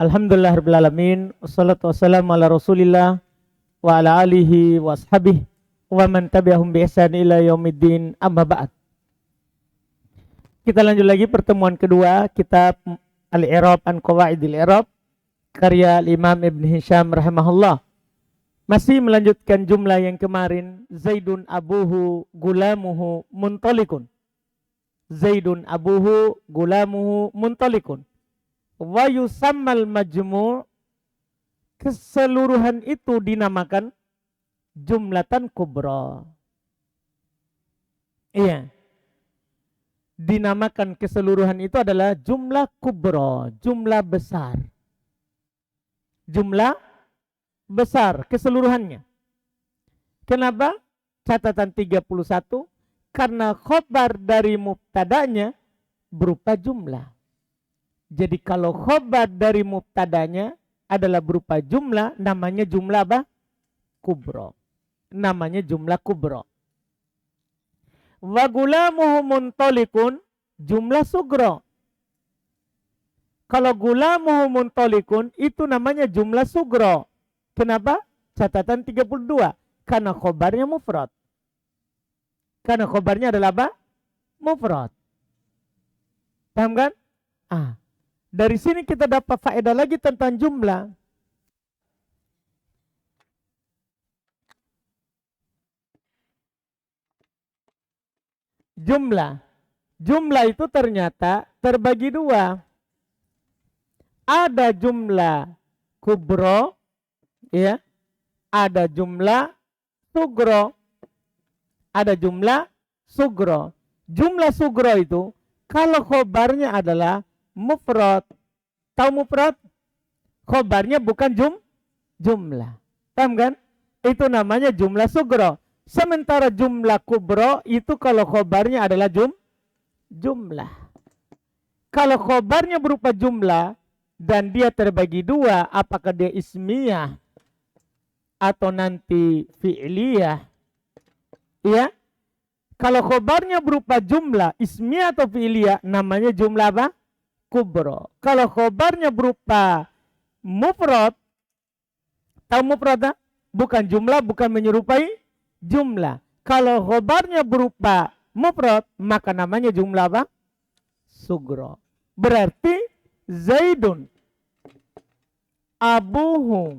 Alhamdulillahirrahmanirrahim. Wassalatu wassalamu ala rasulillah wa ala alihi wa ashabihi wa man tabi'ahum bi ihsan ila yaumiddin, amma ba'd. Kita lanjut lagi pertemuan kedua kitab Al-I'rab an Qawaidil I'rab karya Imam Ibn Hisham rahimahullah. Masih melanjutkan jumlah yang kemarin, Zaidun abuhu gulamuhu muntalikun. Zaidun abuhu gulamuhu muntalikun. Wa yusammal majmu', keseluruhan itu dinamakan jumlatan kubra. Iya. Dinamakan keseluruhan itu adalah jumlah kubra, jumlah besar. Jumlah besar keseluruhannya. Kenapa? Catatan 31, karena khobar dari mubtadanya berupa jumlah. Jadi kalau khobar dari mubtadanya adalah berupa jumlah, namanya jumlah apa? Kubro. Namanya jumlah kubro. Wa gulamuhu muntalikun, jumlah sugro. Kalau gulamuhu muntalikun itu namanya jumlah sugro. Kenapa? Catatan 32. Karena khobarnya mufrad. Karena khobarnya adalah apa? Mufrad. Paham kan? Dari sini kita dapat faedah lagi tentang jumlah. Jumlah itu ternyata terbagi dua. Ada jumlah kubro, ya. Ada jumlah sugro. Ada jumlah sugro. Jumlah sugro itu kalau khobarnya adalah mufrad. Tahu mufrad? Khobarnya bukan jumlah. Paham kan? Itu namanya jumlah sugro. Sementara jumlah kubro itu kalau khobarnya adalah jumlah. Kalau khobarnya berupa jumlah dan dia terbagi dua, apakah dia ismiyah atau nanti fi'liyah? Ya. Kalau khobarnya berupa jumlah ismiyah atau fi'liyah, namanya jumlah apa? Kubro. Kalau khobarnya berupa mufrad, tahu mufrad? Bukan jumlah, bukan menyerupai jumlah. Kalau khobarnya berupa mufrad, maka namanya jumlah apa? Sugro. Berarti Zaidun abuhu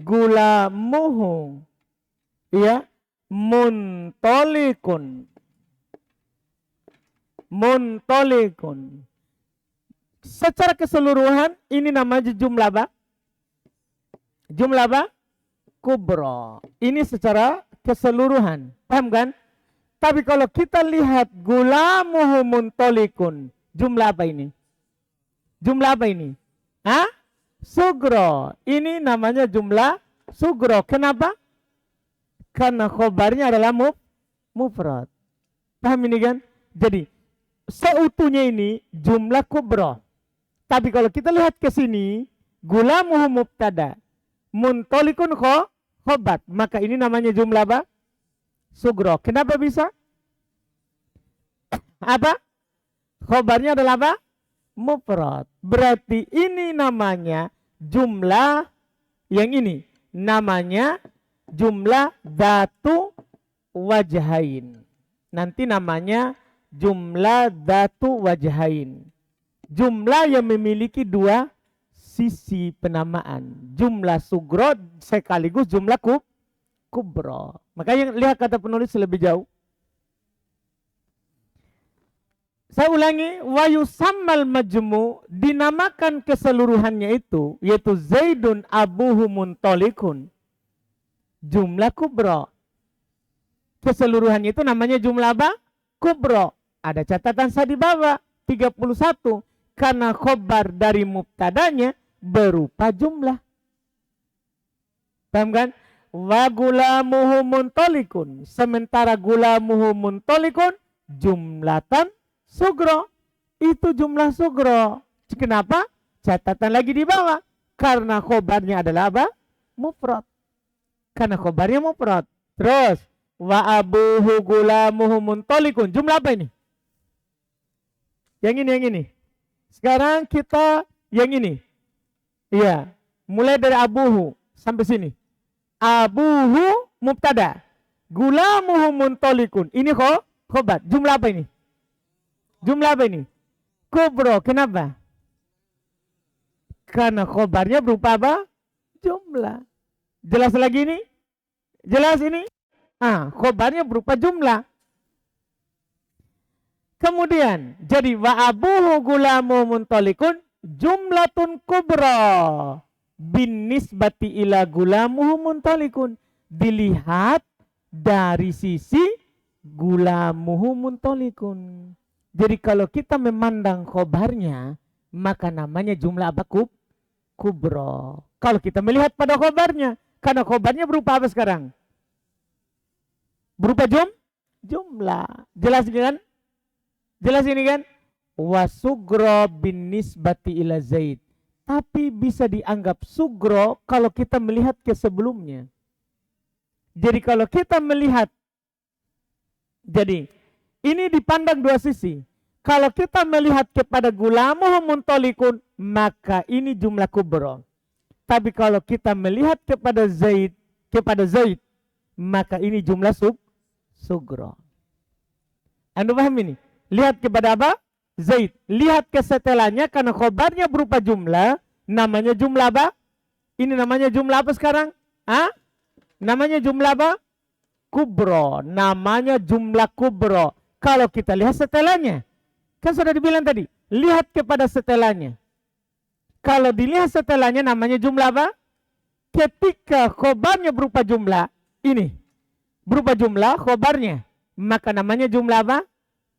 gulamuhu, ya, muntalikun. Secara keseluruhan ini namanya jumlah apa? Jumlah apa? Kubro. Ini secara keseluruhan. Paham kan? Tapi kalau kita lihat gulamuhu muntalikun, jumlah apa ini? Jumlah apa ini? Sugro. Ini namanya jumlah sugro. Kenapa? Karena khobarnya adalah mufrad. Paham ini kan? Jadi seutuhnya ini jumlah kubro. Tapi kalau kita lihat ke sini, gulamuhu mubtada, muntalikun khobar, maka ini namanya jumlah apa? Sugro. Kenapa bisa? Apa? Khobarnya adalah apa? Mufrad. Berarti ini namanya jumlah yang ini. Namanya jumlah dzatu wajhain. Nanti namanya jumlah dzatu wajhain. Jumlah yang memiliki dua sisi penamaan. Jumlah sugro sekaligus jumlah kubro. Makanya lihat kata penulis lebih jauh. Saya ulangi, wa yusammal majmu', dinamakan keseluruhannya itu, yaitu Zaidun abuhu muntalikun, jumlah kubro. Keseluruhannya itu namanya jumlah apa? Kubro. Ada catatan saya di bawah 31. Karena khobar dari mubtadanya berupa jumlah. Paham kan? Wa gulamuhu muntalikun. Sementara gulamuhu muntalikun jumlatan sugro. Itu jumlah sugro. Kenapa? Catatan lagi di bawah. Karena khobarnya adalah apa? Mufrad. Karena khobarnya mufrad. Terus wa abuhu gulamuhu muntalikun. Jumlah apa ini? Yang ini. Sekarang kita Yang ini. Iya. Mulai dari abuhu sampai sini. Abuhu mubtada. Gulamuhu muntolikun. Ini khobar. Jumlah apa ini? Jumlah apa ini? Kubro. Kenapa? Karena khobarnya berupa apa? Jumlah. Jelas lagi ini? Jelas ini? Khobarnya berupa jumlah. Kemudian, jadi wa abuhu gulamu muntolikun jumlatun kubra bin nisbati ila gulamuhu muntolikun. Dilihat dari sisi gulamuhu muntolikun. Jadi kalau kita memandang khobarnya, maka namanya jumlah apa? Kubro. Kalau kita melihat pada khobarnya, karena khobarnya berupa apa sekarang? Berupa jumlah. Jelas kan? Jelas ini kan? Wasugro bin nisbati ila Zaid. Tapi bisa dianggap sugro kalau kita melihat ke sebelumnya. Jadi kalau kita melihat, jadi ini dipandang dua sisi. Kalau kita melihat kepada gulamuhu muntolikun, maka ini jumlah kubro. Tapi kalau kita melihat kepada Zaid, maka ini jumlah sugro. Anda paham ini? Lihat kepada apa? Zaid. Lihat ke setelahnya karena khobarnya berupa jumlah. Namanya jumlah apa? Ini namanya jumlah apa sekarang? Namanya jumlah apa? Kubro. Namanya jumlah kubro. Kalau kita lihat setelahnya. Kan sudah dibilang tadi. Lihat kepada setelahnya. Kalau dilihat setelahnya namanya jumlah apa? Ketika khobarnya berupa jumlah. Ini. Berupa jumlah khobarnya. Maka namanya jumlah apa?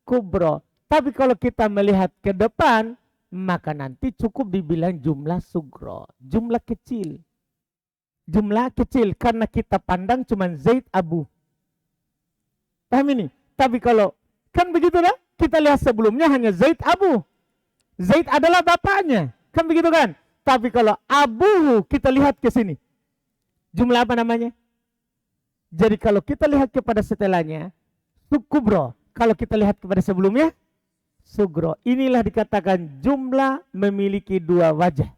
Kubro. Tapi kalau kita melihat ke depan, maka nanti cukup dibilang jumlah sugro. Jumlah kecil. Jumlah kecil karena kita pandang cuma Zaid Abu. Paham ini? Tapi kalau kan begitu lah, kita lihat sebelumnya hanya Zaid Abu. Zaid adalah bapaknya. Kan begitu kan? Tapi kalau Abu kita lihat ke sini. Jumlah apa namanya? Jadi kalau kita lihat kepada setelahnya, kubro. Kalau kita lihat kepada sebelumnya, sugro. Inilah dikatakan jumlah memiliki dua wajah.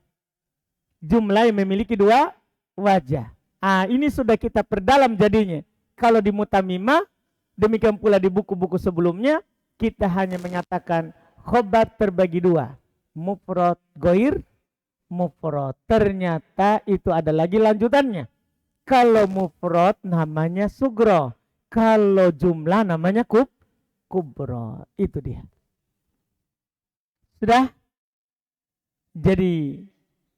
Jumlah yang memiliki dua wajah. Ini sudah kita perdalam jadinya. Kalau di mutamimah, demikian pula di buku-buku sebelumnya, kita hanya menyatakan khobar terbagi dua. Mufrad, goir, mufrad. Ternyata itu ada lagi lanjutannya. Kalau mufrad namanya sugro. Kalau jumlah namanya kubro. Itu dia. Sudah? Jadi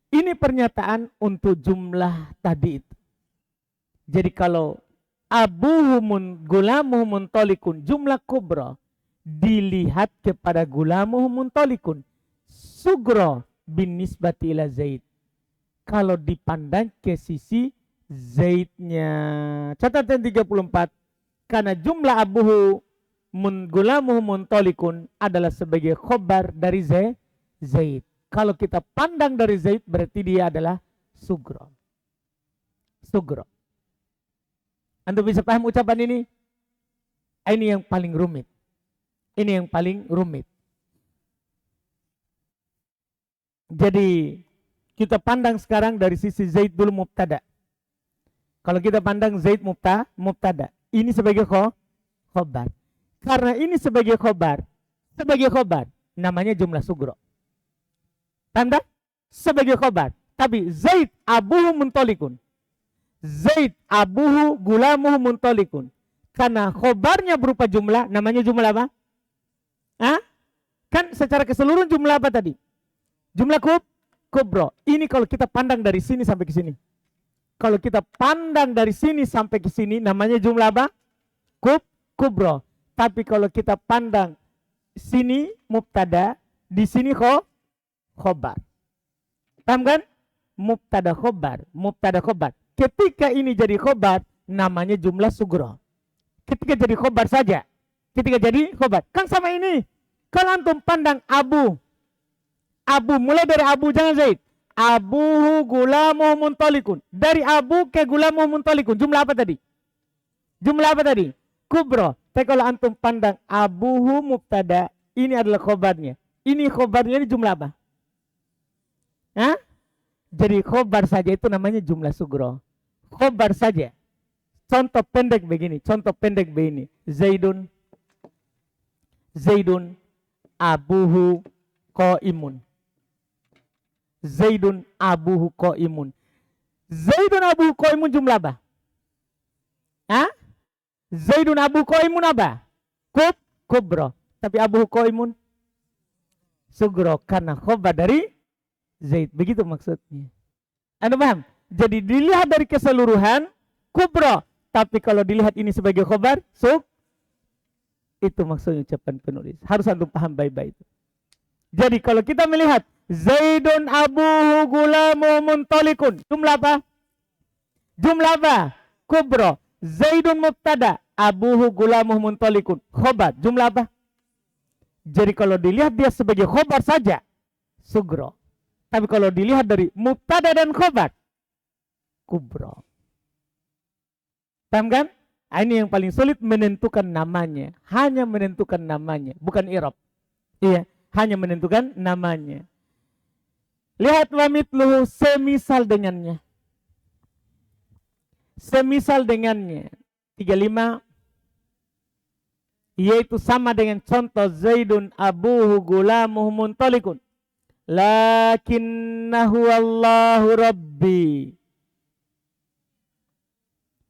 ini pernyataan untuk jumlah tadi itu. Jadi kalau abuhumun gulamuhumun tolikun jumlah kubro dilihat kepada gulamuhumun tolikun sugro bin nisbati ila Zaid. Kalau dipandang ke sisi Zaidnya. Catatan 34. Karena jumlah abuhu gulamuhu muntolikun adalah sebagai khobar dari Zaid. Kalau kita pandang dari Zaid berarti dia adalah sugro. Sugro. Anda bisa paham ucapan ini? Ini yang paling rumit. Ini yang paling rumit. Jadi kita pandang sekarang dari sisi Zaid dulu mubtada. Kalau kita pandang Zaid mubtada. Ini sebagai khobar. Karena ini sebagai khobar, namanya jumlah sugro. Tanda? Sebagai khobar. Tapi Zaid abuhu muntolikun. Zaid abuhu gulamuhu muntolikun. Karena khobarnya berupa jumlah, namanya jumlah apa? Kan secara keseluruhan jumlah apa tadi? Jumlah kubro. Ini kalau kita pandang dari sini sampai ke sini. Kalau kita pandang dari sini sampai ke sini, namanya jumlah apa? Kubro. Tapi kalau kita pandang sini mubtada, di sini khobar. Paham kan? Mubtada khobar. Ketika ini jadi khobar, namanya jumlah sugro. Ketika jadi khobar saja. Kan sama ini. Kalau antum pandang abu mulai dari abu jangan Zaid. Abuhu gulamuhu muntolikun. Dari abu ke gulamuhu muntolikun. Jumlah apa tadi? Kubro. Tapi kalau antum pandang abuhu mubtada, ini adalah khobarnya. Ini khobarnya ini jumlah apa? Hah? Jadi khobar saja itu namanya jumlah sugro. Khobar saja. Contoh pendek begini. Zaidun abuhu qaimun. Zaidun abuhu qaimun. Zaidun abuhu qaimun jumlah apa? Hah? Zaidun abuhu qaimun apa? Kubro. Tapi abuhu qaimun sugro karena khobar dari Zaid. Begitu maksudnya. Anda paham? Jadi dilihat dari keseluruhan kubro. Tapi kalau dilihat ini sebagai khobar itu maksudnya ucapan penulis. Harus antum paham baik-baik itu. Jadi kalau kita melihat Zaidun abuhu gulamu muntalikun. Jumlah apa? Kubro. Zaidun mubtada. Abuhu gulamu muntalikun. Khobar. Jumlah apa? Jadi kalau dilihat dia sebagai khobar saja. Sugro. Tapi kalau dilihat dari mubtada dan khobar. Kubro. Paham kan? Ini yang paling sulit menentukan namanya. Hanya menentukan namanya. Bukan i'rab. Iya. Hanya menentukan namanya. Lihat wa mitluhu semisal dengannya. 35. Yaitu sama dengan contoh Zaidun abuhu gulamuhu muntalikun. Lakinnahu Allahu Rabbi.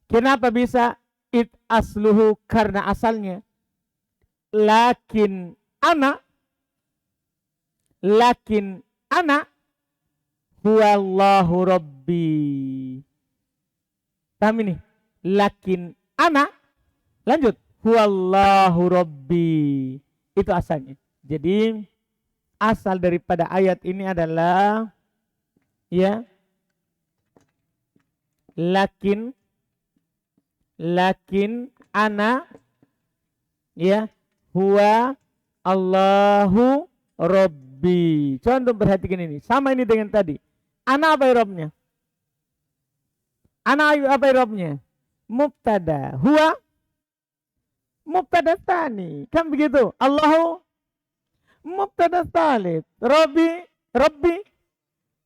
Kenapa bisa? It asluhu karena asalnya. Lakin ana huwallahu Rabbi. Paham ini? Lakin ana. Lanjut. Huwallahu Rabbi. Itu asalnya. Jadi asal daripada ayat ini adalah ya lakin ana ya huwa Allahu Rabbi. Coba untuk perhatikan ini. Sama ini dengan tadi. Ana apa i'rabnya? Mubtada. Huwa mubtada tsani. Kan begitu? Allahu mubtada tsalits. Rabbi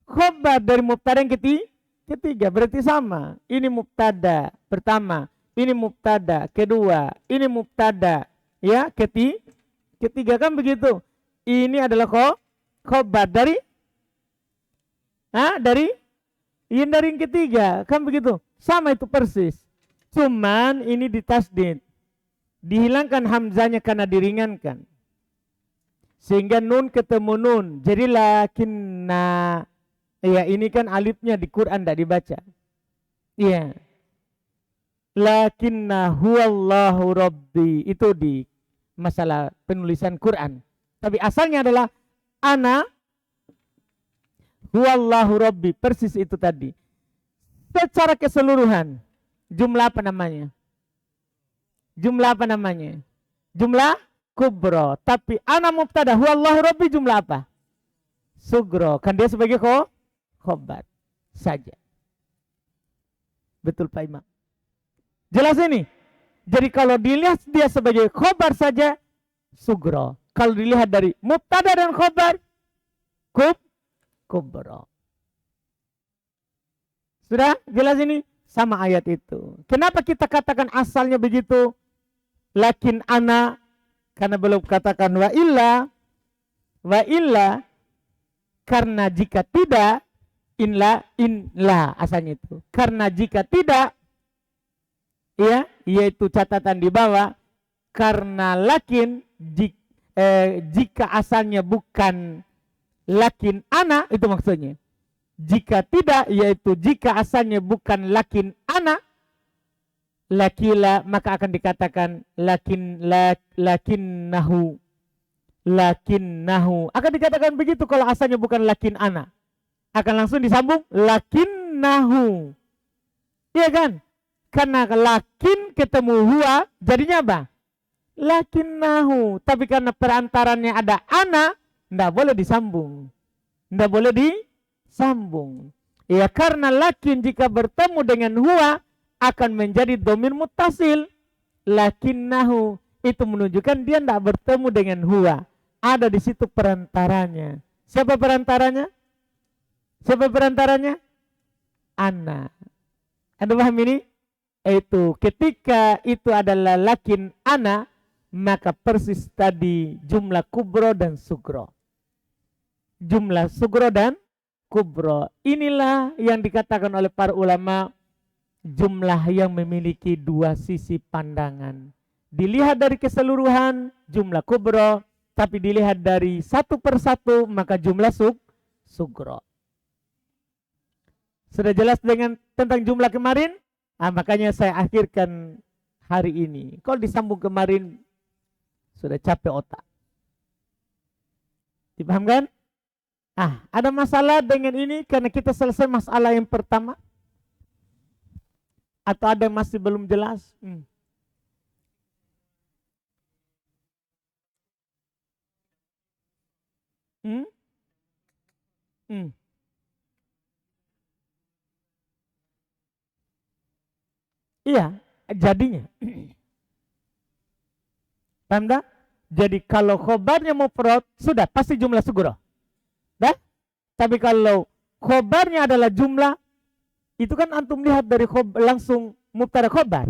khobar dari mubtada yang ketiga. Berarti sama. Ini mubtada pertama. Ini mubtada kedua. Ini mubtada ya ketiga kan begitu. Ini adalah khobar dari yang ketiga kan begitu. Sama itu persis. Cuman ini ditasdid. Dihilangkan hamzanya karena diringankan. Sehingga nun ketemu nun. Jadi lakinna. Ya ini kan alifnya di Quran tidak dibaca. Iya. Lakinna huwallahu Rabbi. Itu di masalah penulisan Quran. Tapi asalnya adalah ana huwallahu Rabbi. Persis itu tadi. Secara keseluruhan. Jumlah apa namanya? Jumlah kubro. Tapi ana mubtada huwallahu Rabbi jumlah apa? Sugro. Kan dia sebagai khobar saja. Betul Pak Imam. Jelas ini? Jadi kalau dilihat dia sebagai khobar saja sugro. Kalau dilihat dari mubtada dan khobar kubro. Sudah jelas ini? Sama ayat itu. Kenapa kita katakan asalnya begitu? Lakin ana, karena belum katakan wa illa, karena jika tidak, inla asalnya itu. Karena jika tidak, ya, yaitu catatan di bawah, karena lakin, jika asalnya bukan lakin ana, itu maksudnya. Jika tidak, yaitu jika asalnya bukan lakin ana, lakila, maka akan dikatakan lakinnahu. Akan dikatakan begitu kalau asalnya bukan lakin ana. Akan langsung disambung lakinnahu. Iya kan? Karena lakin ketemu huwa, jadinya apa? Lakinnahu. Tapi karena perantarannya ada ana, tidak boleh disambung. Ya karena lakin jika bertemu dengan huwa akan menjadi dhamir muttasil. Lakinnahu itu menunjukkan dia tidak bertemu dengan huwa. Ada di situ perantaranya. Siapa perantaranya? Siapa perantaranya? Ana. Anda paham ini? Itu ketika itu adalah lakin ana, maka persis tadi jumlah kubro dan sugro. Jumlah sugro dan kubro. Inilah yang dikatakan oleh para ulama jumlah yang memiliki dua sisi pandangan. Dilihat dari keseluruhan jumlah kubro, tapi dilihat dari satu persatu maka jumlah sugro. Sudah jelas dengan tentang jumlah kemarin? Makanya saya akhirkan hari ini. Kalau disambung kemarin, sudah capek otak. Dipahamkan? Ada masalah dengan ini karena kita selesai masalah yang pertama? Atau ada yang masih belum jelas? Iya, jadinya. Paham dah? Jadi kalau khobarnya mufrad, sudah pasti jumlah sugro. Dah? Tapi kalau khobarnya adalah jumlah, itu kan antum lihat dari langsung mubtada khobar.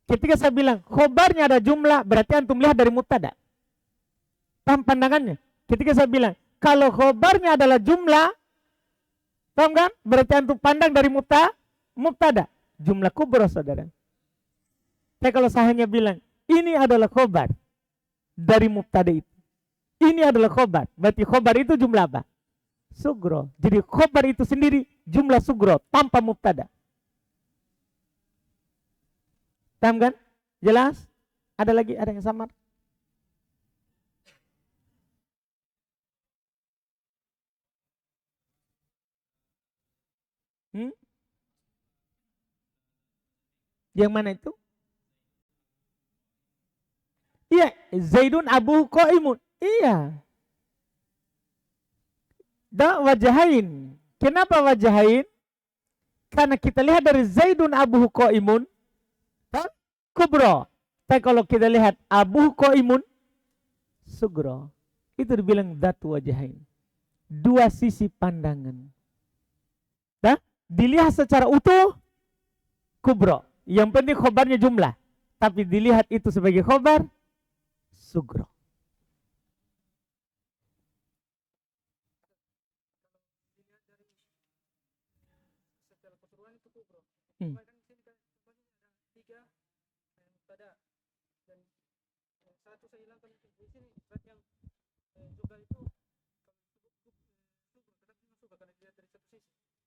Ketika saya bilang khobarnya ada jumlah, berarti antum lihat dari mubtada. Paham pandangannya? Ketika saya bilang kalau khobarnya adalah jumlah, paham kan? Berarti antum pandang dari mubtada. Jumlah kubro, saudara. Tapi kalau saya hanya bilang ini adalah khobar dari mubtada itu, ini adalah khobar, berarti khobar itu jumlah apa? Sugro. Jadi khobar itu sendiri jumlah sugro tanpa mubtada. Paham kan? Jelas? Ada lagi? Ada yang samar? Yang mana itu? Iya, Zaidun abuhu qaimun. Iya. Wajahain. Kenapa wajahain? Karena kita lihat dari Zaidun abuhu qaimun, kubro. Tapi kalau kita lihat abuhu qaimun, sugro. Itu dibilang dzatu wajahain. Dua sisi pandangan. Dilihat secara utuh, kubro. Yang penting khobarnya jumlah. Tapi dilihat itu sebagai khobar, sugro.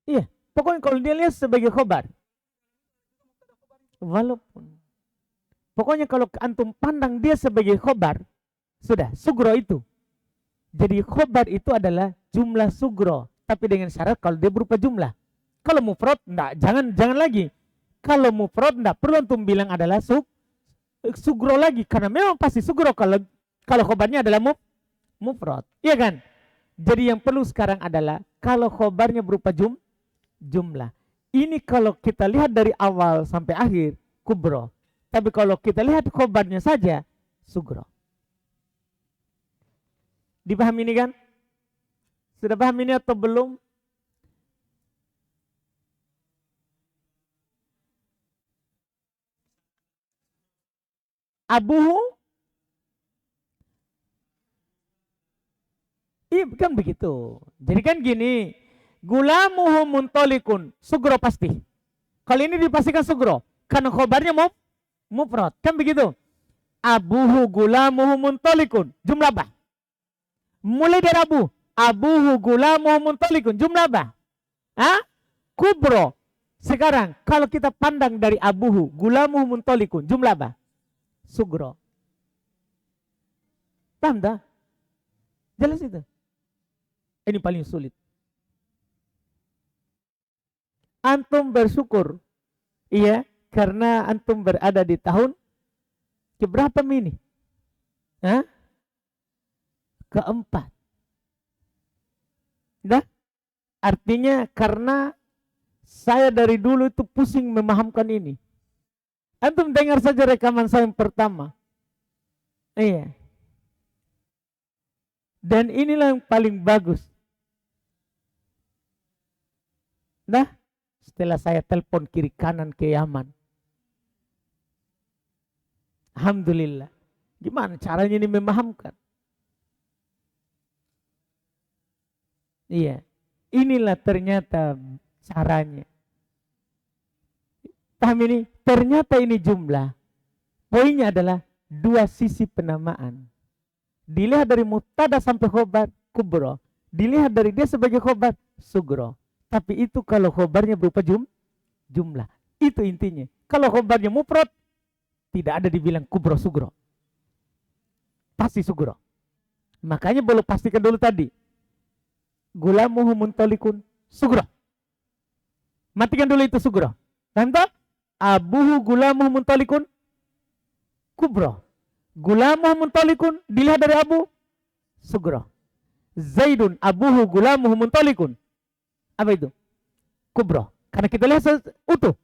Iya, pokoknya kalau dia lihat sebagai khobar, walaupun pokoknya kalau antum pandang dia sebagai khobar, sudah sugro itu. Jadi khobar itu adalah jumlah sugro, tapi dengan syarat kalau dia berupa jumlah. Kalau mufrad enggak, jangan lagi. Kalau mufrad enggak perlu antum bilang adalah sugro lagi, karena memang pasti sugro kalau khobarnya adalah mufrad. Iya kan? Jadi yang perlu sekarang adalah kalau khobarnya berupa jumlah. Ini kalau kita lihat dari awal sampai akhir, kubro. Tapi kalau kita lihat khobarnya saja, sugro. Dipahami ini kan? Sudah paham ini atau belum? Abuhu, kan begitu. Jadi kan gini, gulamuhu muntolikun, sugro pasti. Kalau ini dipastikan sugro, karena khobarnya mufrad, kan begitu. Abuhu gulamuhu muntolikun, jumlah apa? Mulai dari abuhu gulamuhu muntolikun, jumlah apa? Kubro. Sekarang kalau kita pandang dari abuhu gulamuhu muntolikun, jumlah apa? Sugro. Paham dah? Jelas itu. Ini paling sulit. Antum bersyukur, iya, karena antum berada di tahun keberapa ini? Keempat. Nah, artinya karena saya dari dulu itu pusing memahamkan ini. Antum dengar saja rekaman saya yang pertama. Iya. Dan inilah yang paling bagus. Nah, setelah saya telepon kiri kanan ke Yaman. Alhamdulillah. Gimana caranya ini memahamkan? Iya. Inilah ternyata caranya. Paham ini? Ternyata ini jumlah. Poinnya adalah dua sisi penamaan. Dilihat dari mubtada sampai khobar, kubro. Dilihat dari dia sebagai khobar, sugro. Tapi itu kalau khobarnya berupa jumlah. Itu intinya. Kalau khobarnya mufrad, tidak ada dibilang kubro sugro. Pasti sugro. Makanya boleh pastikan dulu tadi. Gulamuhu muntolikun sugro. Matikan dulu itu sugro. Contoh, abuhu gulamuhu muntolikun kubro. Gulamuhu muntolikun, dilihat dari abu, sugro. Zaidun abuhu gulamuhu muntolikun. Apa itu? Kubro. Karena kita lihat utuh.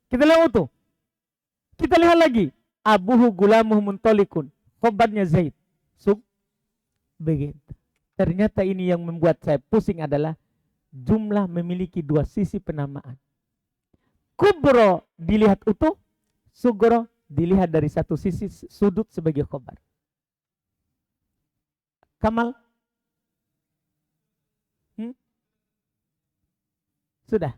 Kita lihat utuh. Kita lihat lagi. Abuhu gulamuhu muntolikun. Khobarnya Zaid. Begitu. Ternyata ini yang membuat saya pusing adalah jumlah memiliki dua sisi penamaan. Kubro dilihat utuh. Sugro dilihat dari satu sisi sudut sebagai khobar. Kamal? Sudah.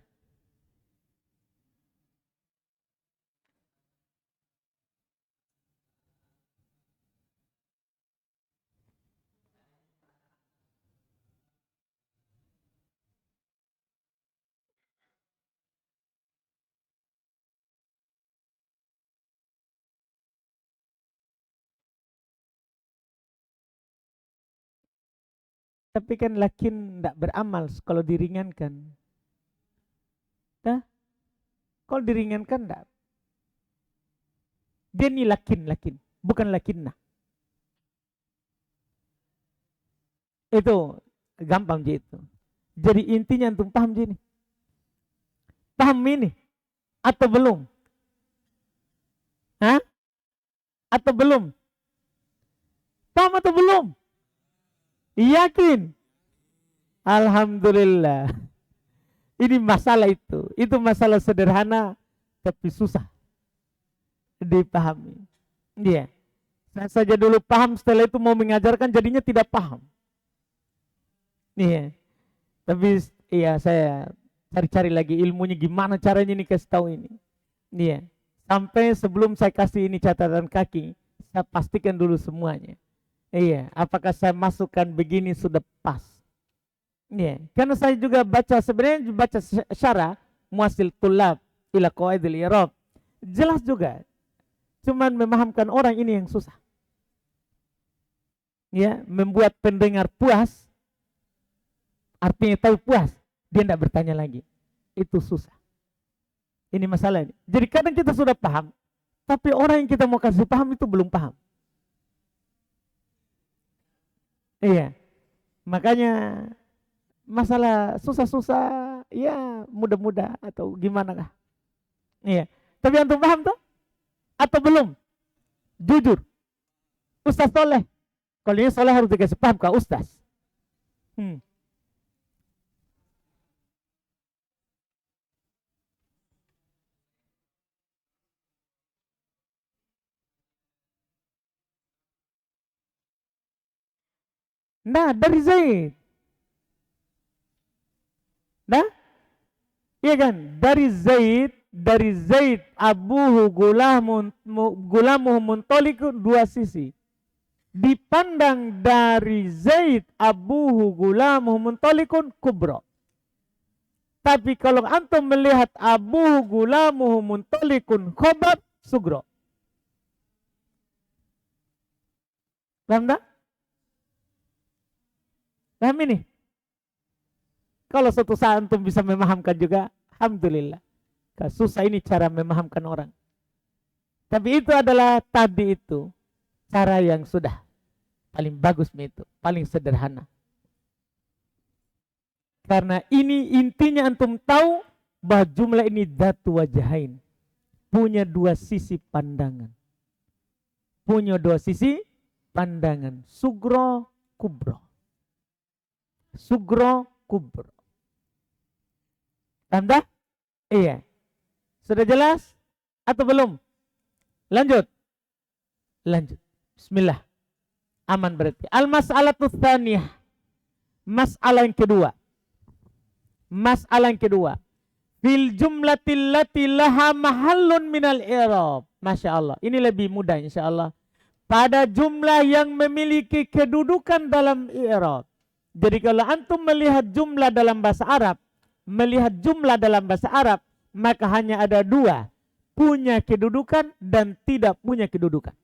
Tapi kan lakin tidak beramal kalau diringankan. Nah, kalau diringankan tidak. Dia ini lakin, bukan lakinna. Itu gampang gitu. Jadi intinya antum paham ini. Paham ini atau belum? Hah? Atau belum? Paham atau belum? Yakin? Alhamdulillah. Ini masalah itu. Itu masalah sederhana tapi susah dipahami. Iya. Saya saja dulu paham, setelah itu mau mengajarkan jadinya tidak paham. Iya. Tapi iya saya cari-cari lagi ilmunya gimana caranya ini kasih tahu ini. Iya. Sampai sebelum saya kasih ini catatan kaki, saya pastikan dulu semuanya. Iya, apakah saya masukkan begini sudah pas? Iya, karena saya juga baca sebenarnya baca syarah muasil tulab ila qawaidil i'rab. Jelas juga. Cuman memahamkan orang ini yang susah. Ya, membuat pendengar puas. Artinya tahu puas, dia tidak bertanya lagi. Itu susah. Ini masalah ini. Jadi kadang kita sudah paham, tapi orang yang kita mau kasih paham itu belum paham. Iya, makanya masalah susah-susah, ya mudah-mudah atau gimana kah? Iya, tapi antum paham tuh? Atau belum? Jujur, Ustaz Soleh, kalau ini Soleh harus dikasih paham ke Ustaz. Nah, dari Zaid. Nah, iya kan? Dari Zaid abuhu gulamuhu muntolikun, dua sisi. Dipandang dari Zaid abuhu gulamuhu muntolikun kubro. Tapi kalau antum melihat abuhu gulamuhu muntolikun khobar sugro. Paham tak? Paham ini? Kalau suatu saat antum bisa memahamkan juga, alhamdulillah. Susah ini cara memahamkan orang. Tapi itu adalah tadi itu cara yang sudah paling bagus itu, paling sederhana. Karena ini intinya antum tahu bahwa jumlah ini datu wajahain, punya dua sisi pandangan. Punya dua sisi pandangan, sugro kubro. Sugro kubro. Paham dah? Iya. Sudah jelas? Atau belum? Lanjut. Lanjut. Bismillah. Aman berarti. Al-mas'alatu tsaniyah. Masalah yang kedua. Masalah yang kedua. Fil jumlatil lati laha mahallun minal i'rab. Masya Allah. Ini lebih mudah insya Allah. Pada jumlah yang memiliki kedudukan dalam i'rab. Jadi kalau antum melihat jumlah dalam bahasa Arab, maka hanya ada dua, punya kedudukan dan tidak punya kedudukan.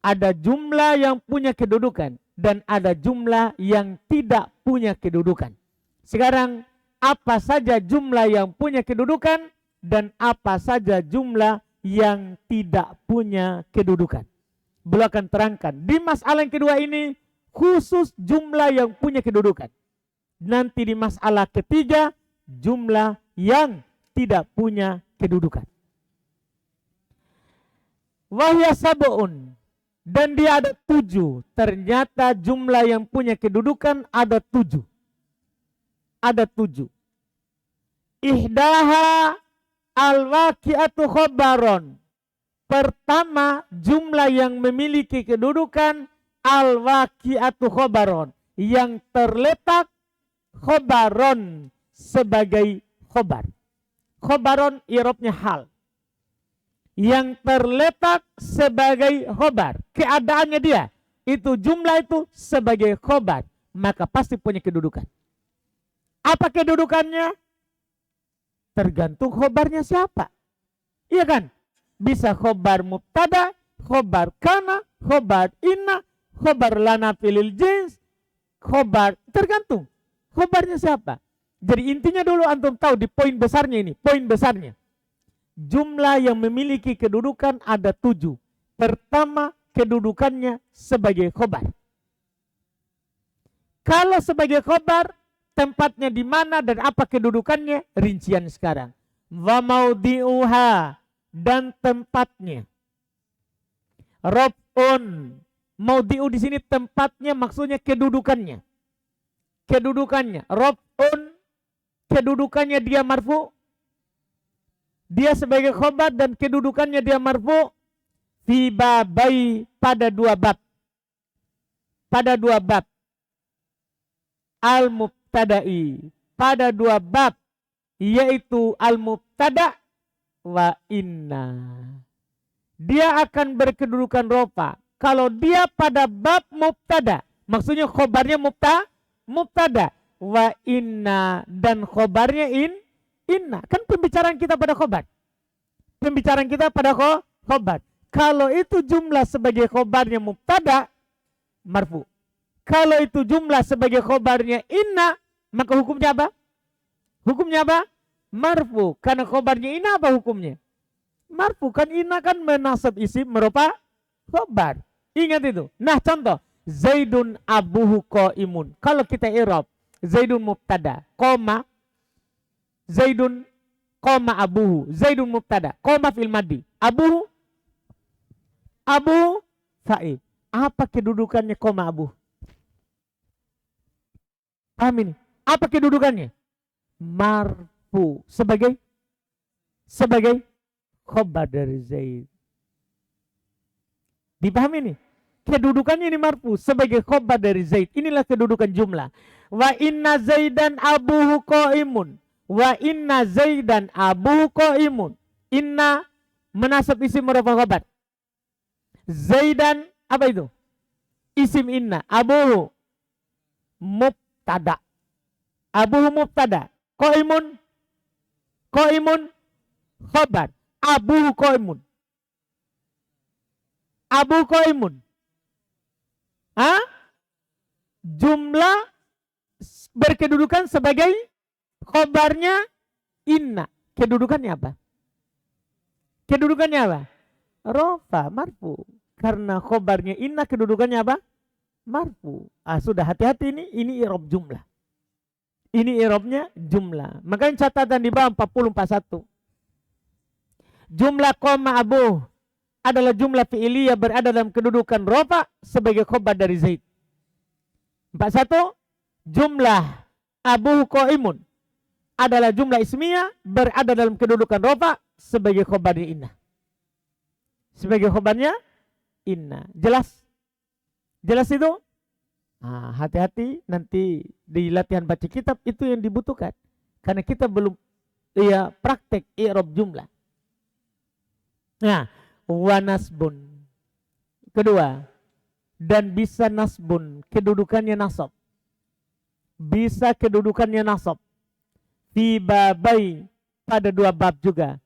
Ada jumlah yang punya kedudukan dan ada jumlah yang tidak punya kedudukan. Sekarang, apa saja jumlah yang punya kedudukan dan apa saja jumlah yang tidak punya kedudukan? Beliau akan terangkan. Di masalah yang kedua ini, khusus jumlah yang punya kedudukan. Nanti di masalah ketiga, jumlah yang tidak punya kedudukan. Wahya sab'un. Dan dia ada 7. Ternyata jumlah yang punya kedudukan ada 7. Ada 7. Ihdaha al-waqi'atu khobaron. Pertama, jumlah yang memiliki kedudukan al-waqi'atu khobaron. Yang terletak khobaron sebagai khobar. Khobaron i'rabnya hal. Yang terletak sebagai khobar. Keadaannya dia. Itu jumlah itu sebagai khobar. Maka pasti punya kedudukan. Apa kedudukannya? Tergantung khobarnya siapa. Iya kan? Bisa khobar mubtada, khobar kana, khobar inna, khobar lana filil jins, khobar. Tergantung. Khobarnya siapa? Jadi intinya dulu antum tahu di poin besarnya ini. Poin besarnya. Jumlah yang memiliki kedudukan ada 7. Pertama, kedudukannya sebagai khobar. Kalau sebagai khobar, tempatnya di mana dan apa kedudukannya? Rincian sekarang. Wa maudhi'uha, dan tempatnya. Rob'un. Maudhi'u di sini tempatnya maksudnya kedudukannya. Kedudukannya. Rob'un, kedudukannya dia marfu. Dia sebagai khobar dan kedudukannya dia marfu fi babai, pada 2 bab. Pada 2 bab. Al-mubtada'i, pada 2 bab, yaitu al-mubtada wa inna. Dia akan berkedudukan rofa kalau dia pada bab mubtada. Maksudnya khobarnya mubtada. Wa inna, dan khobarnya inna. Kan pembicaraan kita pada khobar. Pembicaraan kita pada khobar. Kalau itu jumlah sebagai khobarnya mubtada, marfu. Kalau itu jumlah sebagai khobarnya inna, maka hukumnya apa? Hukumnya apa? Marfu. Karena khobarnya inna apa hukumnya? Marfu. Kan inna kan menasab isim merupa khobar. Ingat itu. Nah contoh. Zaidun abuhu qaimun. Kalau kita i'rab, Zaidun mubtada, koma Zaidun, koma abuhu. Zaidun mubtada, koma fil madi. Abuhu, abu fa'il. Apa kedudukannya koma abu? Paham ini? Apa kedudukannya? Marfu. Sebagai khobar dari Zaid. Dipahami ini? Kedudukannya ini marfu sebagai khobar dari Zaid. Inilah kedudukan jumlah. Wa inna Zaidan abuhu qaimun. Wa inna Zaidan abuhu qaimun. Inna menasab isim merupakan khobar. Zaidan apa itu? Isim inna. Abuhu mubtada. Abuhu mubtada. Qaimun khobar. Abuhu qaimun. Abu qaimun. Jumlah berkedudukan sebagai khobarnya inna. Kedudukannya apa? Kedudukannya apa? Rofa, marfu. Karena khobarnya inna, kedudukannya apa? Marfu. Sudah, hati-hati ini i'rab jumlah. Ini i'rabnya jumlah. Makanya catatan di bawah 4041. Jumlah koma abu adalah jumlah fi'iliyah berada dalam kedudukan rofa sebagai khobar dari Zaid. 41, jumlah abuhu qaimun adalah jumlah ismiyah berada dalam kedudukan rofa sebagai khobarnya inna. Sebagai khobarnya inna. Jelas? Jelas itu? Nah, hati-hati nanti di latihan baca kitab itu yang dibutuhkan. Karena kita belum praktek i'rab jumlah. Nah, wa nasbun. Kedua, dan bisa nasbun, kedudukannya nasab. Bisa kedudukannya nasab. Fi babai, pada dua bab juga.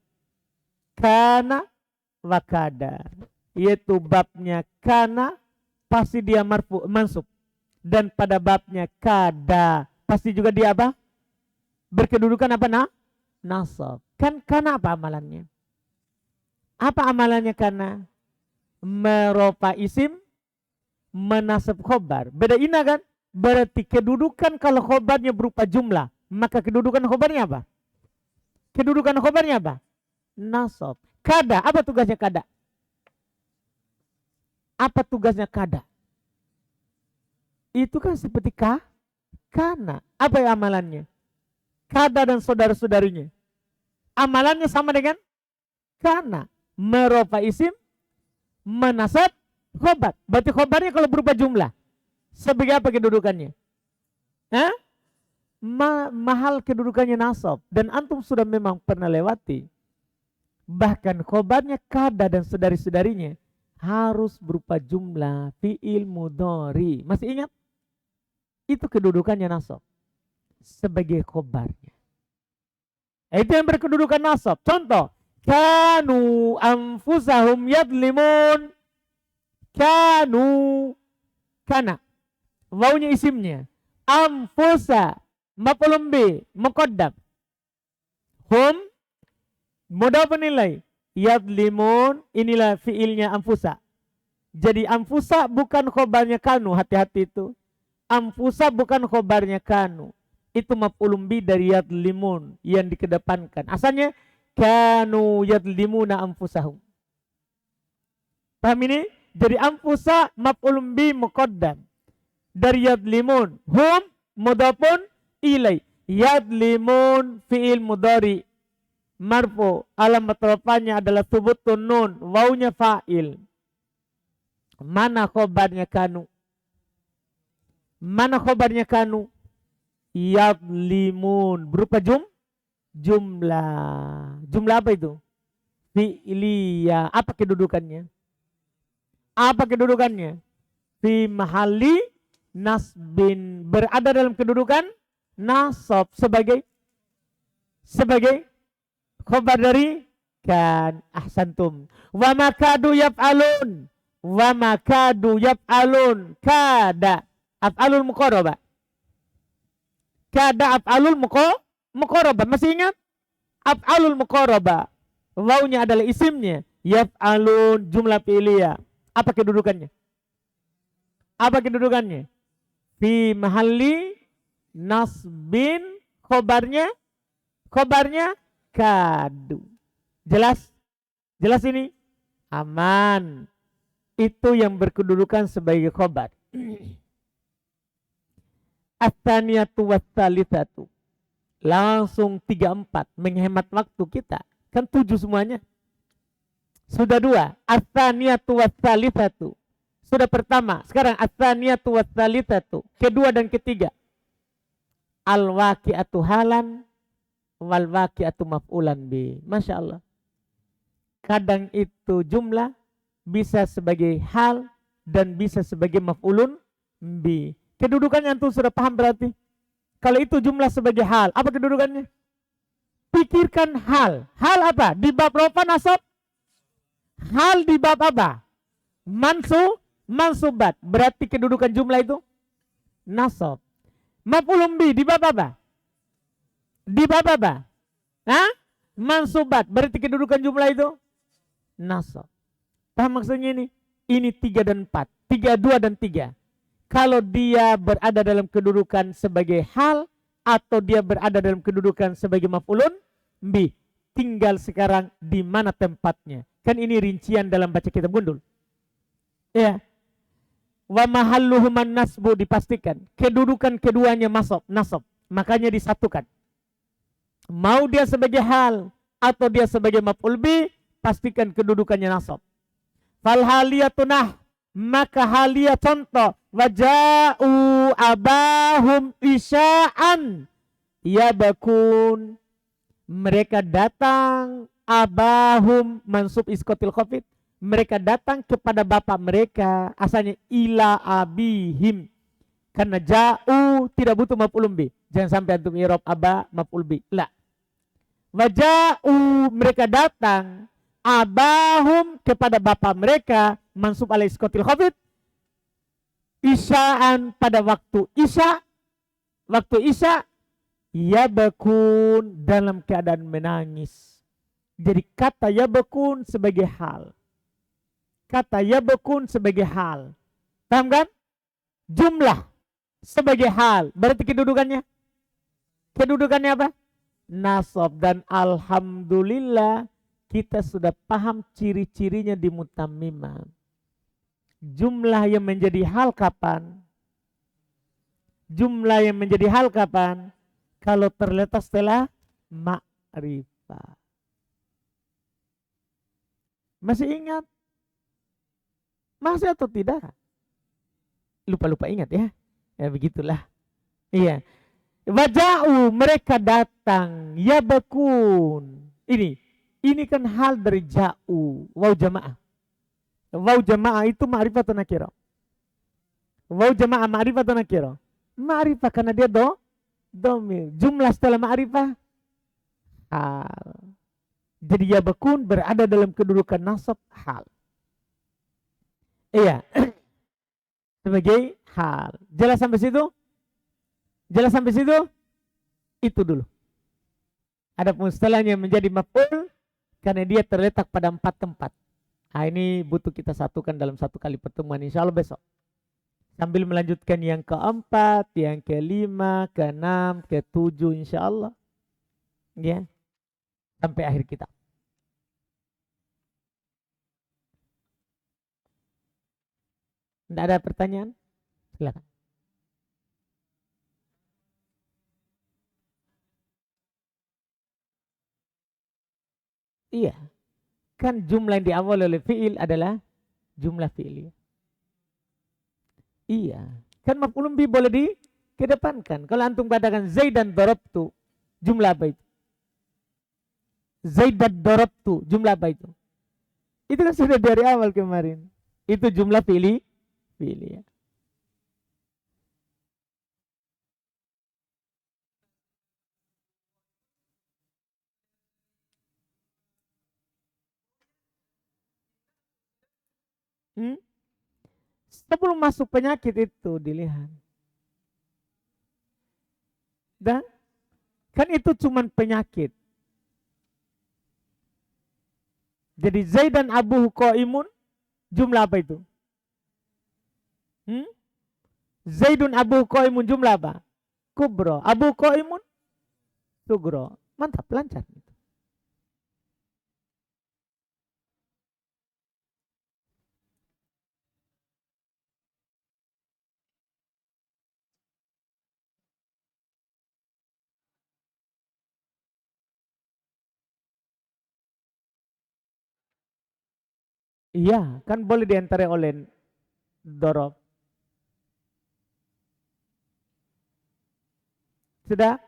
Kana wa kada. Yaitu babnya kana, pasti dia mansub. Dan pada babnya kada, pasti juga dia apa? Berkedudukan apa? Nasab. Kan kana apa amalannya? Apa amalannya kana? Meropa isim, menasab khobar. Beda ina kan? Berarti kedudukan kalau khobarnya berupa jumlah, maka kedudukan khobarnya apa? Kedudukan khobarnya apa? Nasab. Kada, apa tugasnya kada? Apa tugasnya kada? Itu kan seperti kana. Apa yang amalannya? Kada dan saudara-saudarinya. Amalannya sama dengan kana. Meropa isim, menasab khobar. Berarti khobarnya kalau berupa jumlah. Sebagai apa kedudukannya? Hah? Mahal kedudukannya nasab. Dan antum sudah memang pernah lewati. Bahkan khobarnya kada dan saudari-saudarinya harus berupa jumlah fi'il mudhari. Masih ingat? Itu kedudukannya nasab. Sebagai khobarnya. Itu yang berkedudukan nasab. Contoh. Kanu anfusahum yadlimun. Kanu. Kana. Wawunya isimnya. Anfusa. Maf'ulun bi. Muqaddam. Hum. Mudah penilai. Yadlimun. Inilah fiilnya anfusa. Jadi anfusa bukan khobarnya kanu. Hati-hati itu. Anfusa bukan khobarnya kanu. Itu maf'ulun bi dari yadlimun. Yang dikedepankan. Asalnya. Kanu yadlimuna anfusahum. Paham ini? Jadi anfusa maf'ulun bi muqaddam. Dari yadlimun. Hum mudhafun ilai. Yadlimun fi'il mudhari. Marfu. Alamat rafanya adalah thubutun nun. Wawunya fa'il. Mana khobarnya kanu? Mana khobarnya kanu? Yadlimun. Berupa jumlah. Jumlah apa itu? Fi'liyah. Apa kedudukannya? Apa kedudukannya? Fi mahalli nasbin. Berada dalam kedudukan nasab. Sebagai khobar dari kan. Ahsantum. Wa makadu yaf'alun. Wa makadu yaf'alun. Kada. Af'alul muqarrabah. Kada af'alul muqarrabah. Masih ingat? Af'alul muqarrabah. Wawunya adalah isimnya. Yaf'alun jumlah fi'liyah. Apa kedudukannya? Apa kedudukannya? Fi mahalli nasbin. Khobarnya kadu. Jelas? Jelas ini? Aman. Itu yang berkedudukan sebagai khobar. At-taniyatu wat-thalitsatu. Langsung 3-4. Menghemat waktu kita. Kan 7 semuanya. Sudah 2. At-taniyatu wat-thalitsatu. Sudah pertama. Sekarang at-taniyatu wat-thalitsatu. Kedua dan ketiga. Al-waqi'atu halan. Wal-waqi'atu maf'ulan bi. Masya Allah. Kadang itu jumlah. Bisa sebagai hal. Dan bisa sebagai maf'ulun bi. Kedudukannya antum sudah paham berarti. Kalau itu jumlah sebagai hal, apa kedudukannya? Pikirkan hal. Hal apa? Di bab rofa nasab. Hal di bab apa? Mansubat. Berarti kedudukan jumlah itu nasab. Maf'ulun bi di bab apa? Di bab apa? Hah? Mansubat. Berarti kedudukan jumlah itu nasab. Paham maksudnya ini? Ini 3 dan 4. 3, 2 dan 3. Kalau dia berada dalam kedudukan sebagai hal atau dia berada dalam kedudukan sebagai maf'ulun bi. Tinggal sekarang di mana tempatnya. Kan ini rincian dalam baca kitab gundul. Ya. Wa mahalluhuman nasbu dipastikan. Kedudukan keduanya nasab. Makanya disatukan. Mau dia sebagai hal atau dia sebagai maf'ul bih, pastikan kedudukannya nasab. Fal haliyatunah, maka haliyah contoh, waja'u abahum isya'an yabakun, mereka datang, abahum mansub iskotil khafid, mereka datang kepada bapak mereka, asalnya ila abihim, karena ja'u tidak butuh maf'ul bih. Jangan sampai antum i'rab aba maf'ul bih. La. Waja'u, mereka datang, abahum kepada bapak mereka, mansub alai iskotil khafid, isya'an pada waktu isya, yabakun dalam keadaan menangis. Jadi kata yabakun sebagai hal. Kata yabakun sebagai hal. Paham kan? Jumlah sebagai hal. Berarti kedudukannya? Kedudukannya apa? Nasab. Dan alhamdulillah kita sudah paham ciri-cirinya di mutammimah. Jumlah yang menjadi hal kapan? Jumlah yang menjadi hal kapan? Kalau terletak setelah ma'rifah. Masih ingat? Masih atau tidak? Lupa-lupa ingat ya. Ya begitulah. Iya. Waja'u, mereka datang. Yabakun. Ini kan hal dari ja'u. Waw jamaah. Waw jamaah itu ma'rifah atau nakirah? Waw jamaah ma'rifah atau nakirah? Ma'rifah karena dia domir. Jumlah setelah ma'rifah hal. Jadi yabakun berada dalam kedudukan nasab hal. Iya. Sebagai hal. Jelas sampai situ? Jelas sampai situ? Itu dulu. Ada istilahnya menjadi maf'ul karena dia terletak pada 4 tempat. Nah, ini butuh kita satukan dalam satu kali pertemuan insya Allah besok. Sambil melanjutkan yang keempat, yang kelima, keenam, ketujuh insya Allah. Ya. Sampai akhir kitab. Tidak ada pertanyaan? Silakan. Iya. Kan jumlah yang diawali oleh fi'il adalah jumlah fi'il. Iya. Kan maf'ul bih boleh dikedepankan. Kalau antum katakan Zaidan darabtu, jumlah apa itu? Zaidan darabtu, jumlah apa itu? Itu kan sudah dari awal kemarin. Itu jumlah fi'il ya. Sebelum masuk penyakit itu dilihat. Dan kan itu cuman penyakit. Jadi Zaidan abuhu qaimun, jumlah apa itu? Zaidun abuhu qaimun, jumlah apa? Kubro. Abu qaimun sugro. Mantap, lancar. Iya, kan boleh diantara oleh dorob. Sudah?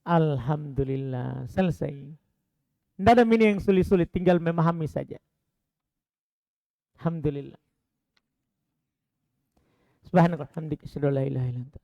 Alhamdulillah, selesai. Tidak ada mini yang sulit-sulit, tinggal memahami saja. Alhamdulillah. Subhanallah, hamdika, asyhadu an la ilaha illa anta.